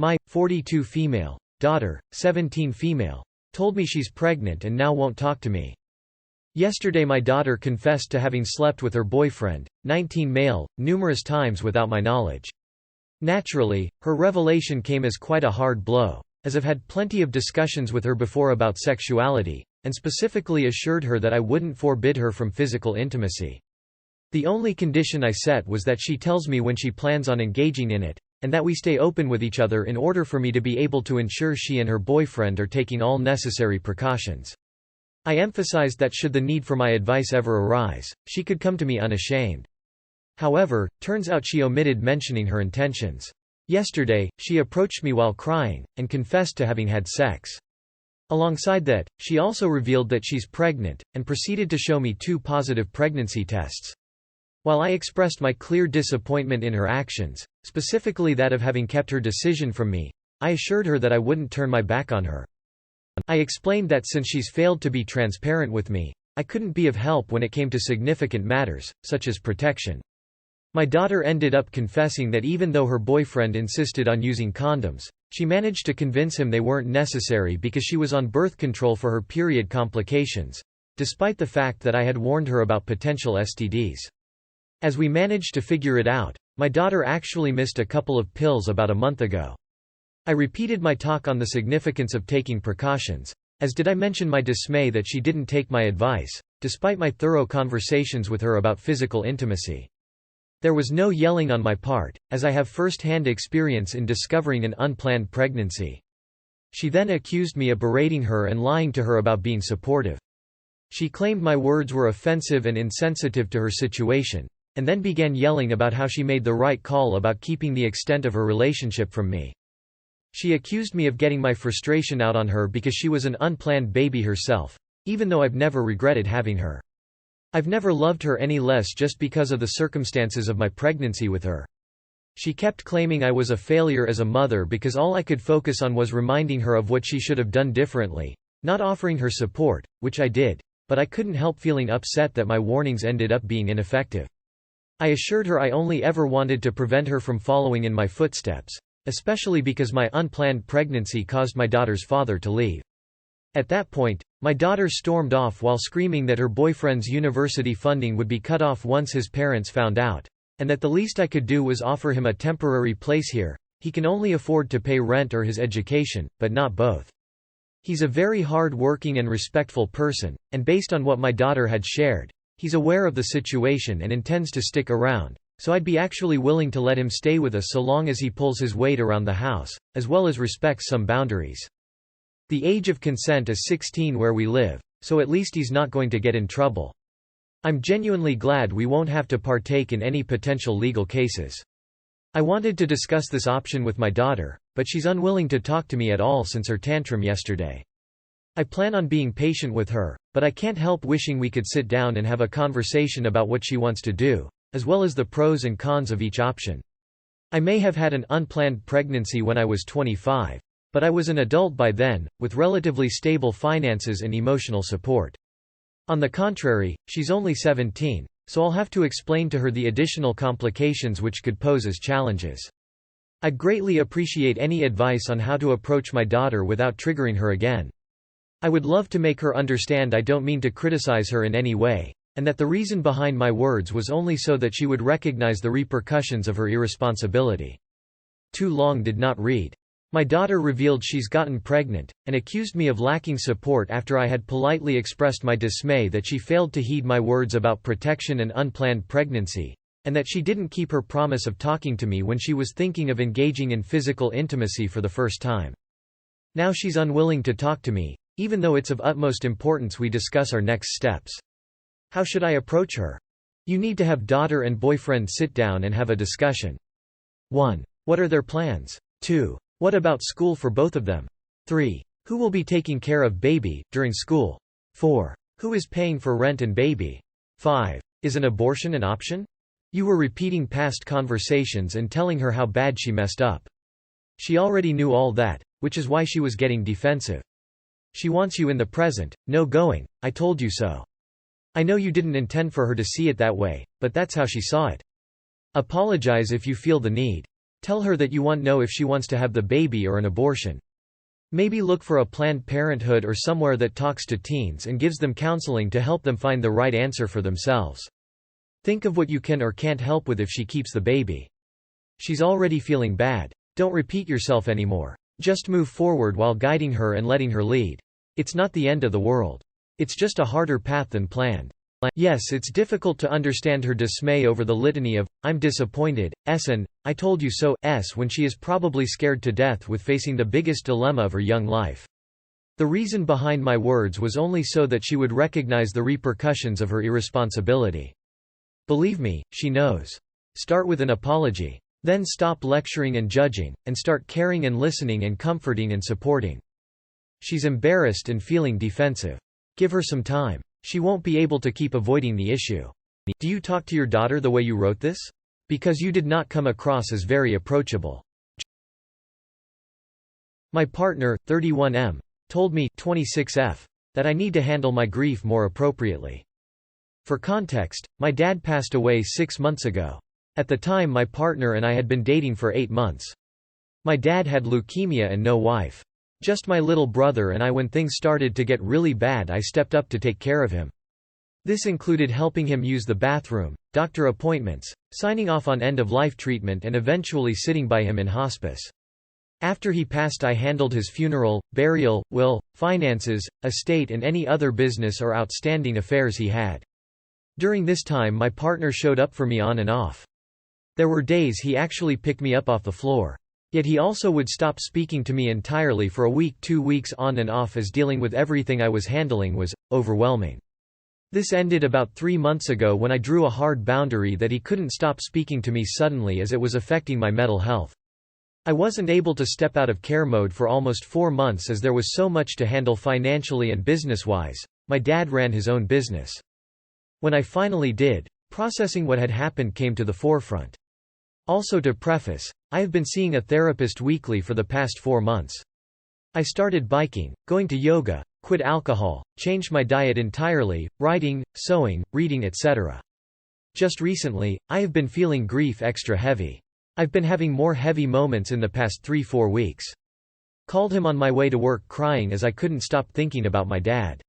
My 42 female daughter, 17 female, told me she's pregnant and now won't talk to me. Yesterday my daughter confessed to having slept with her boyfriend, 19 male, numerous times without my knowledge. Naturally, her revelation came as quite a hard blow, as I've had plenty of discussions with her before about sexuality, and specifically assured her that I wouldn't forbid her from physical intimacy. The only condition I set was that she tells me when she plans on engaging in it, and that we stay open with each other in order for me to be able to ensure she and her boyfriend are taking all necessary precautions. I emphasized that should the need for my advice ever arise, she could come to me unashamed. However, turns out she omitted mentioning her intentions. Yesterday, she approached me while crying, and confessed to having had sex. Alongside that, she also revealed that she's pregnant, and proceeded to show me 2 positive pregnancy tests. While I expressed my clear disappointment in her actions, specifically that of having kept her decision from me, I assured her that I wouldn't turn my back on her. I explained that since she's failed to be transparent with me, I couldn't be of help when it came to significant matters, such as protection. My daughter ended up confessing that even though her boyfriend insisted on using condoms, she managed to convince him they weren't necessary because she was on birth control for her period complications, despite the fact that I had warned her about potential STDs. As we managed to figure it out, my daughter actually missed a couple of pills about a month ago. I repeated my talk on the significance of taking precautions, as did I mention my dismay that she didn't take my advice, despite my thorough conversations with her about physical intimacy. There was no yelling on my part, as I have first-hand experience in discovering an unplanned pregnancy. She then accused me of berating her and lying to her about being supportive. She claimed my words were offensive and insensitive to her situation, and then began yelling about how she made the right call about keeping the extent of her relationship from me. She accused me of getting my frustration out on her because she was an unplanned baby herself, even though I've never regretted having her. I've never loved her any less just because of the circumstances of my pregnancy with her. She kept claiming I was a failure as a mother because all I could focus on was reminding her of what she should have done differently, not offering her support, which I did, but I couldn't help feeling upset that my warnings ended up being ineffective. I assured her I only ever wanted to prevent her from following in my footsteps, especially because my unplanned pregnancy caused my daughter's father to leave. At that point, my daughter stormed off while screaming that her boyfriend's university funding would be cut off once his parents found out, and that the least I could do was offer him a temporary place here. He can only afford to pay rent or his education, but not both. He's a very hard-working and respectful person, and based on what my daughter had shared, he's aware of the situation and intends to stick around, so I'd be actually willing to let him stay with us so long as he pulls his weight around the house, as well as respects some boundaries. The age of consent is 16 where we live, so at least he's not going to get in trouble. I'm genuinely glad we won't have to partake in any potential legal cases. I wanted to discuss this option with my daughter, but she's unwilling to talk to me at all since her tantrum yesterday. I plan on being patient with her, but I can't help wishing we could sit down and have a conversation about what she wants to do, as well as the pros and cons of each option. I may have had an unplanned pregnancy when I was 25. But I was an adult by then, with relatively stable finances and emotional support. On the contrary, she's only 17, so I'll have to explain to her the additional complications which could pose as challenges. I'd greatly appreciate any advice on how to approach my daughter without triggering her again. I would love to make her understand I don't mean to criticize her in any way, and that the reason behind my words was only so that she would recognize the repercussions of her irresponsibility. Too long did not read. My daughter revealed she's gotten pregnant, and accused me of lacking support after I had politely expressed my dismay that she failed to heed my words about protection and unplanned pregnancy, and that she didn't keep her promise of talking to me when she was thinking of engaging in physical intimacy for the first time. Now she's unwilling to talk to me, even though it's of utmost importance we discuss our next steps. How should I approach her? You need to have daughter and boyfriend sit down and have a discussion. 1. What are their plans? 2. What about school for both of them? 3. Who will be taking care of baby during school? 4. Who is paying for rent and baby? 5. Is an abortion an option? You were repeating past conversations and telling her how bad she messed up. She already knew all that, which is why she was getting defensive. She wants you in the present, no going, I told you so. I know you didn't intend for her to see it that way, but that's how she saw it. Apologize if you feel the need. Tell her that you want to know if she wants to have the baby or an abortion. Maybe look for a Planned Parenthood or somewhere that talks to teens and gives them counseling to help them find the right answer for themselves. Think of what you can or can't help with if she keeps the baby. She's already feeling bad. Don't repeat yourself anymore. Just move forward while guiding her and letting her lead. It's not the end of the world. It's just a harder path than planned. Yes, it's difficult to understand her dismay over the litany of, "I'm disappointed," and "I told you so," when she is probably scared to death with facing the biggest dilemma of her young life. The reason behind my words was only so that she would recognize the repercussions of her irresponsibility. Believe me, she knows. Start with an apology. Then stop lecturing and judging, and start caring and listening and comforting and supporting. She's embarrassed and feeling defensive. Give her some time. She won't be able to keep avoiding the issue. Do you talk to your daughter the way you wrote this? Because you did not come across as very approachable. My partner, 31M, told me, 26F, that I need to handle my grief more appropriately. For context, my dad passed away 6 months ago. At the time, my partner and I had been dating for 8 months. My dad had leukemia and no wife. Just my little brother and I. When things started to get really bad, I stepped up to take care of him. This included helping him use the bathroom, doctor appointments, signing off on end-of-life treatment, and eventually sitting by him in hospice. After he passed, I handled his funeral, burial, will, finances, estate, and any other business or outstanding affairs he had. During this time, my partner showed up for me on and off. There were days he actually picked me up off the floor. Yet he also would stop speaking to me entirely for a week, 2 weeks on and off, as dealing with everything I was handling was overwhelming. This ended about 3 months ago when I drew a hard boundary that he couldn't stop speaking to me suddenly as it was affecting my mental health. I wasn't able to step out of care mode for almost 4 months as there was so much to handle financially and business-wise. My dad ran his own business. When I finally did, processing what had happened came to the forefront. Also, to preface, I have been seeing a therapist weekly for the past 4 months. I started biking, going to yoga, quit alcohol, changed my diet entirely, writing, sewing, reading, etc. Just recently, I have been feeling grief extra heavy. I've been having more heavy moments in the past 3-4 weeks. Called him on my way to work crying as I couldn't stop thinking about my dad.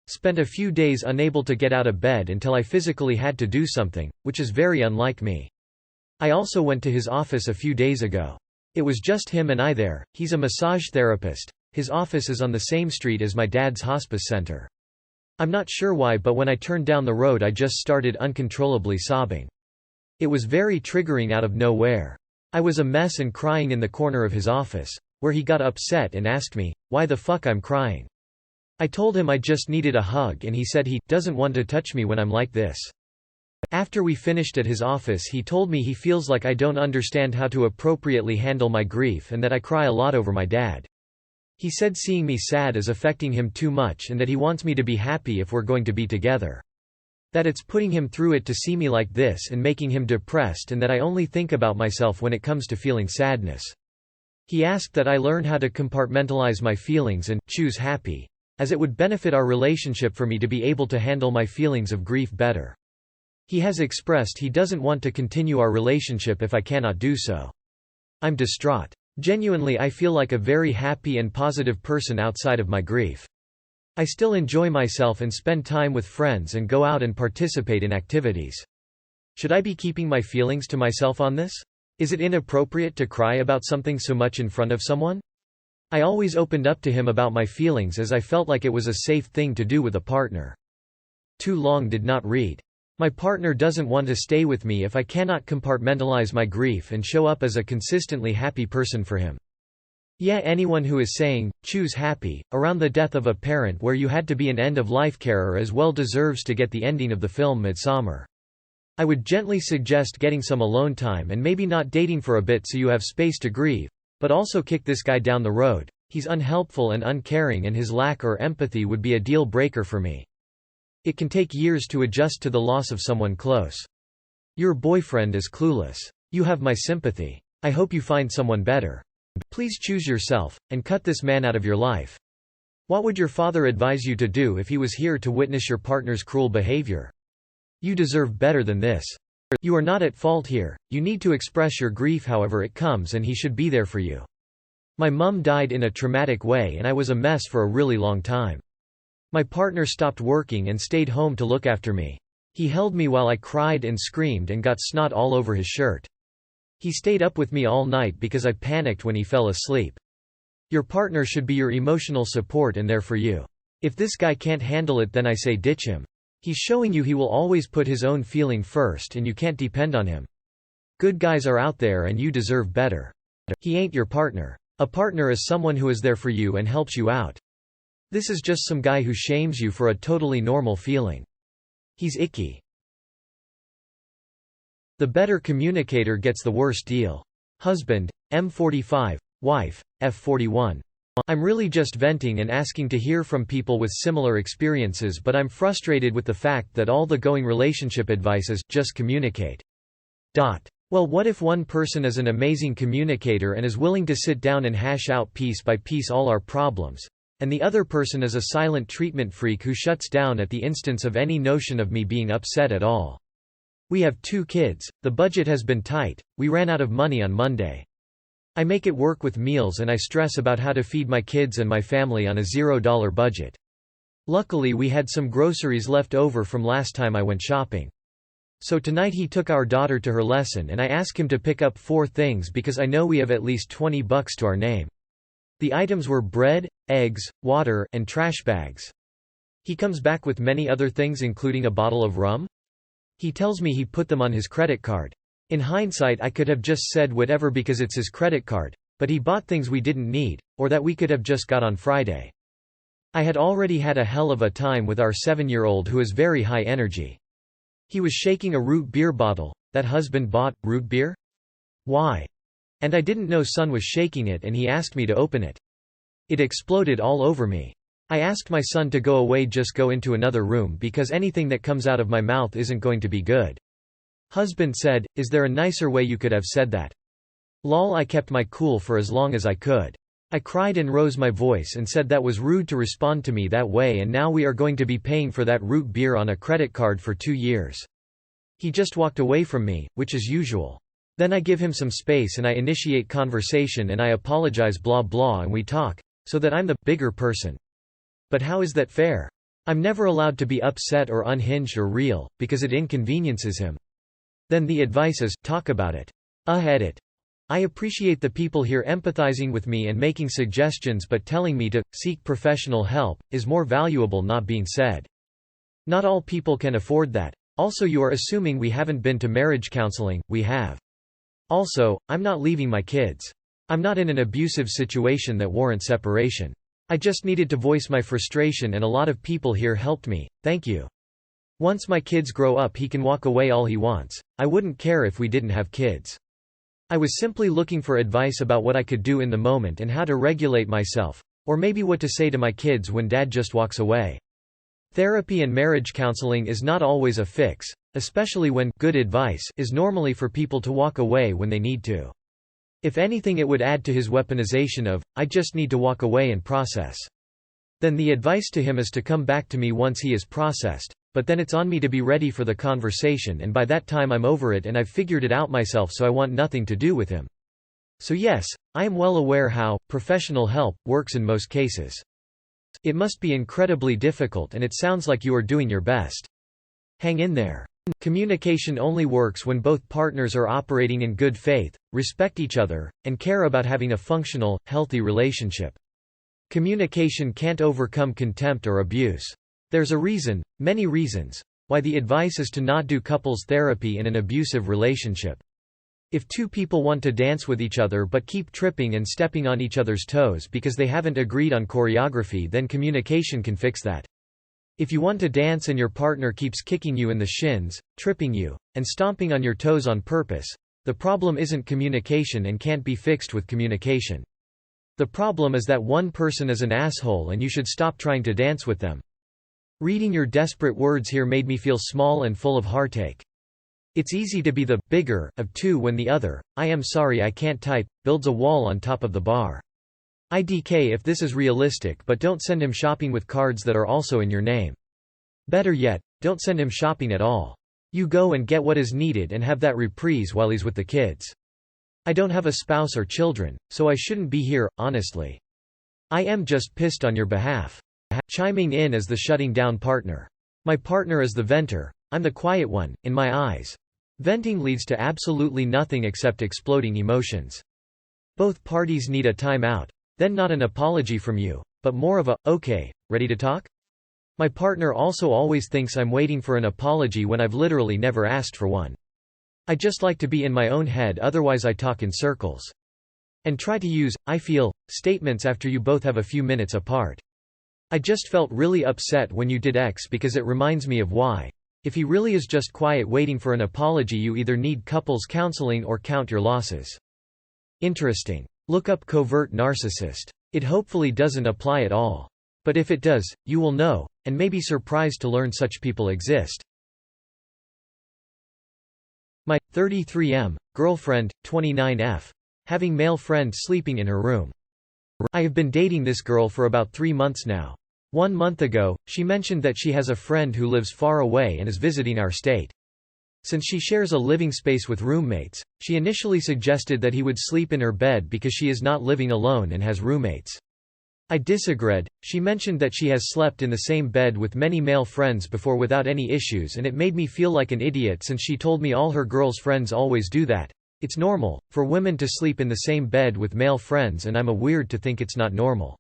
Spent a few days unable to get out of bed until I physically had to do something, which is very unlike me. I also went to his office a few days ago. It was just him and I there. He's a massage therapist. His office is on the same street as my dad's hospice center. I'm not sure why, but when I turned down the road I just started uncontrollably sobbing. It was very triggering out of nowhere. I was a mess and crying in the corner of his office, where he got upset and asked me, why the fuck I'm crying. I told him I just needed a hug and he said he doesn't want to touch me when I'm like this. After we finished at his office, he told me he feels like I don't understand how to appropriately handle my grief and that I cry a lot over my dad. He said seeing me sad is affecting him too much and that he wants me to be happy if we're going to be together. That it's putting him through it to see me like this and making him depressed, and that I only think about myself when it comes to feeling sadness. He asked that I learn how to compartmentalize my feelings and choose happy, as it would benefit our relationship for me to be able to handle my feelings of grief better. He has expressed he doesn't want to continue our relationship if I cannot do so. I'm distraught. Genuinely, I feel like a very happy and positive person outside of my grief. I still enjoy myself and spend time with friends and go out and participate in activities. Should I be keeping my feelings to myself on this? Is it inappropriate to cry about something so much in front of someone? I always opened up to him about my feelings as I felt like it was a safe thing to do with a partner. Too long did not read. My partner doesn't want to stay with me if I cannot compartmentalize my grief and show up as a consistently happy person for him. Yeah, anyone who is saying, choose happy, around the death of a parent where you had to be an end-of-life carer as well deserves to get the ending of the film Midsommar. I would gently suggest getting some alone time and maybe not dating for a bit so you have space to grieve, but also kick this guy down the road. He's unhelpful and uncaring and his lack of empathy would be a deal breaker for me. It can take years to adjust to the loss of someone close. Your boyfriend is clueless. You have my sympathy. I hope you find someone better. Please choose yourself, and cut this man out of your life. What would your father advise you to do if he was here to witness your partner's cruel behavior? You deserve better than this. You are not at fault here, you need to express your grief however it comes and he should be there for you. My mum died in a traumatic way and I was a mess for a really long time. My partner stopped working and stayed home to look after me. He held me while I cried and screamed and got snot all over his shirt. He stayed up with me all night because I panicked when he fell asleep. Your partner should be your emotional support and there for you. If this guy can't handle it, then I say ditch him. He's showing you he will always put his own feeling first and you can't depend on him. Good guys are out there and you deserve better. He ain't your partner. A partner is someone who is there for you and helps you out. This is just some guy who shames you for a totally normal feeling. He's icky. The better communicator gets the worst deal. Husband, M45, wife, F41. I'm really just venting and asking to hear from people with similar experiences, but I'm frustrated with the fact that all the going relationship advice is, just communicate. Well, what if one person is an amazing communicator and is willing to sit down and hash out piece by piece all our problems, and the other person is a silent treatment freak who shuts down at the instance of any notion of me being upset at all? We have 2 kids, the budget has been tight, we ran out of money on Monday. I make it work with meals and I stress about how to feed my kids and my family on a $0 budget. Luckily we had some groceries left over from last time I went shopping. So tonight he took our daughter to her lesson and I asked him to pick up 4 things because I know we have at least $20 to our name. The items were bread, eggs, water, and trash bags. He comes back with many other things including a bottle of rum. He tells me he put them on his credit card. In hindsight I could have just said whatever because it's his credit card, but he bought things we didn't need, or that we could have just got on Friday. I had already had a hell of a time with our 7-year-old who is very high energy. He was shaking a root beer bottle. That husband bought root beer? Why? And I didn't know son was shaking it and he asked me to open it. It exploded all over me. I asked my son to go away, just go into another room because anything that comes out of my mouth isn't going to be good. Husband said, is there a nicer way you could have said that? Lol, I kept my cool for as long as I could. I cried and rose my voice and said that was rude to respond to me that way and now we are going to be paying for that root beer on a credit card for 2 years. He just walked away from me, which is usual. Then I give him some space and I initiate conversation and I apologize blah blah and we talk, so that I'm the bigger person. But how is that fair? I'm never allowed to be upset or unhinged or real, because it inconveniences him. Then the advice is, talk about it. Edit. I appreciate the people here empathizing with me and making suggestions, but telling me to seek professional help is more valuable not being said. Not all people can afford that. Also, you are assuming we haven't been to marriage counseling. We have. Also, I'm not leaving my kids. I'm not in an abusive situation that warrants separation. I just needed to voice my frustration and a lot of people here helped me, thank you. Once my kids grow up he can walk away all he wants. I wouldn't care if we didn't have kids. I was simply looking for advice about what I could do in the moment and how to regulate myself, or maybe what to say to my kids when dad just walks away. Therapy and marriage counseling is not always a fix, especially when good advice is normally for people to walk away when they need to. If anything, it would add to his weaponization of, I just need to walk away and process. Then the advice to him is to come back to me once he is processed, but then it's on me to be ready for the conversation and by that time I'm over it and I've figured it out myself, so I want nothing to do with him. So yes, I am well aware how professional help works in most cases. It must be incredibly difficult and it sounds like you are doing your best. Hang in there. Communication only works when both partners are operating in good faith, respect each other, and care about having a functional, healthy relationship. Communication can't overcome contempt or abuse. There's a reason, many reasons, why the advice is to not do couples therapy in an abusive relationship. If 2 people want to dance with each other but keep tripping and stepping on each other's toes because they haven't agreed on choreography, then communication can fix that. If you want to dance and your partner keeps kicking you in the shins, tripping you, and stomping on your toes on purpose, the problem isn't communication and can't be fixed with communication. The problem is that one person is an asshole and you should stop trying to dance with them. Reading your desperate words here made me feel small and full of heartache. It's easy to be the bigger of 2 when the other, I am sorry I can't type, builds a wall on top of the bar. IDK if this is realistic, but don't send him shopping with cards that are also in your name. Better yet, don't send him shopping at all. You go and get what is needed and have that reprise while he's with the kids. I don't have a spouse or children, so I shouldn't be here, honestly. I am just pissed on your behalf. Chiming in as the shutting down partner. My partner is the venter. I'm the quiet one, in my eyes. Venting leads to absolutely nothing except exploding emotions. Both parties need a time-out. Then not an apology from you, but more of a, okay, ready to talk? My partner also always thinks I'm waiting for an apology when I've literally never asked for one. I just like to be in my own head, otherwise I talk in circles. And try to use, I feel, statements after you both have a few minutes apart. I just felt really upset when you did X because it reminds me of Y. If he really is just quiet waiting for an apology, you either need couples counseling or count your losses. Interesting. Look up covert narcissist. It hopefully doesn't apply at all. But if it does, you will know, and may be surprised to learn such people exist. My 33M girlfriend, 29F, having male friend sleeping in her room. I have been dating this girl for about 3 months now. 1 month ago, she mentioned that she has a friend who lives far away and is visiting our state. Since she shares a living space with roommates, she initially suggested that he would sleep in her bed because she is not living alone and has roommates. I disagreed. She mentioned that she has slept in the same bed with many male friends before without any issues, and it made me feel like an idiot since she told me all her girls' friends always do that. It's normal for women to sleep in the same bed with male friends, and I'm a weird to think it's not normal.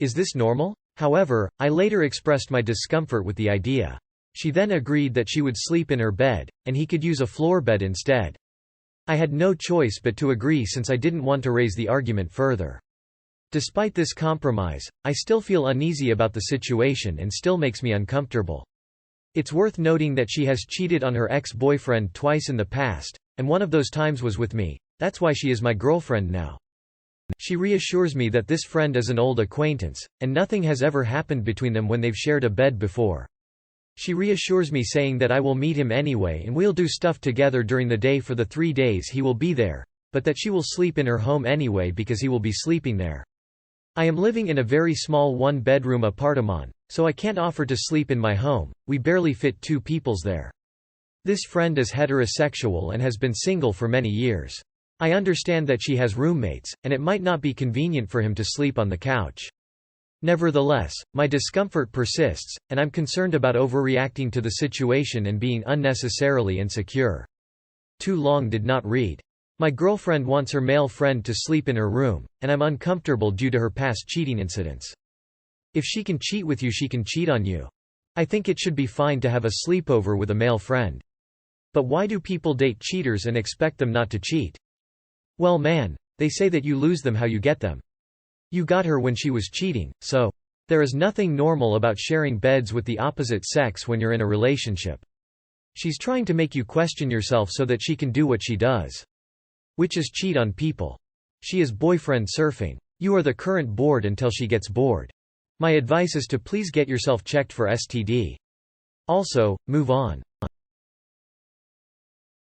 Is this normal? However, I later expressed my discomfort with the idea. She then agreed that she would sleep in her bed, and he could use a floor bed instead. I had no choice but to agree since I didn't want to raise the argument further. Despite this compromise, I still feel uneasy about the situation and still makes me uncomfortable. It's worth noting that she has cheated on her ex-boyfriend twice in the past, and one of those times was with me. That's why she is my girlfriend now. She reassures me that this friend is an old acquaintance, and nothing has ever happened between them when they've shared a bed before. She reassures me saying that I will meet him anyway and we'll do stuff together during the day for the 3 days he will be there, but that she will sleep in her home anyway because he will be sleeping there. I am living in a very small 1-bedroom apartment, so I can't offer to sleep in my home. We barely fit 2 peoples there. This friend is heterosexual and has been single for many years. I understand that she has roommates, and it might not be convenient for him to sleep on the couch. Nevertheless, my discomfort persists, and I'm concerned about overreacting to the situation and being unnecessarily insecure. Too long did not read. My girlfriend wants her male friend to sleep in her room, and I'm uncomfortable due to her past cheating incidents. If she can cheat with you, she can cheat on you. I think it should be fine to have a sleepover with a male friend. But why do people date cheaters and expect them not to cheat? Well man, they say that you lose them how you get them. You got her when she was cheating, so there is nothing normal about sharing beds with the opposite sex when you're in a relationship. She's trying to make you question yourself so that she can do what she does. Which is cheat on people. She is boyfriend surfing. You are the current bored until she gets bored. My advice is to please get yourself checked for STD. Also, move on.